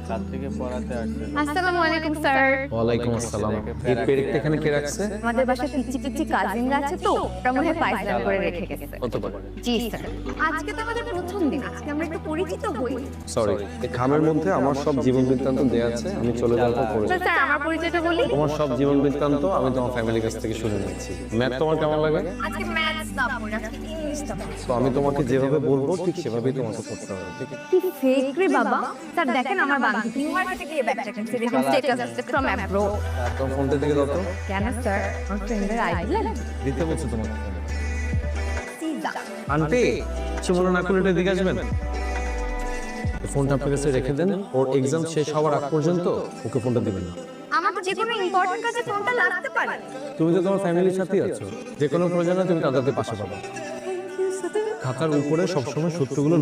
কাল থেকে পড়াতে আসছে। আসসালামু আলাইকুম স্যার। ওয়ালাইকুম আসসালাম। এই পেরেকটা এখানে কে রাখছে? আমাদের বাসায় পিচ্চি পিচ্চি কাজিনরা আছে তো, ওরা মনে হয় পায়জামা করে রেখে গেছে। কত পারে? জি স্যার। আজকে তো আমাদের প্রথম দিন, আজকে আমরা একটু পরিচিত হই। সরি, এই খামের মধ্যে আমার সব জীবন বৃত্তান্ত দেয়া আছে, আমি চলে যাওয়ার পর পড়ে। স্যার আমার পরিচয়টা বলি। তোমার সব জীবন বৃত্তান্ত আমি তোমার ফ্যামিলির কাছ থেকে শুনে নিয়েছি। ম্যাথ তোমার কেমন লাগে? আজকে ম্যাথস না পড়ে, আজকে ইংলিশটা পড়ে। তো আমি তোমাকে যেভাবে বলবো ঠিক সেভাবেই তোমাকে পড়তে হবে, ঠিক আছে? কি ফেক রে বাবা। স্যার দেখেন আমার বান্ধবী নিউ মার্কেটে গিয়ে ব্যাগ চেক করছে, দেখুন স্ট্যাটাস ফ্রম অ্যাব্রোড। তোমার ফোনটা থেকে দাও তো। কেন স্যার? আমার ফ্রেন্ডের আইডি লাগে। দিতে বলছো তোমাকে। সিজা। আন্টি, কিছু মনে না করে এটা দিকে আসবেন। ফোনটা আপনার কাছে রেখে দেন, ওর এক্সাম শেষ হওয়ার আগ পর্যন্ত ওকে ফোনটা দিবেন না। আমার তো যে কোনো ইম্পর্টেন্ট কাজে ফোনটা লাগতে পারে। তুমি তো তোমার ফ্যামিলির সাথেই আছো, যে কোনো প্রয়োজনে তুমি তাদেরকে পাশে পাবে। খাতার উপরে সবসময় সূত্রগুলো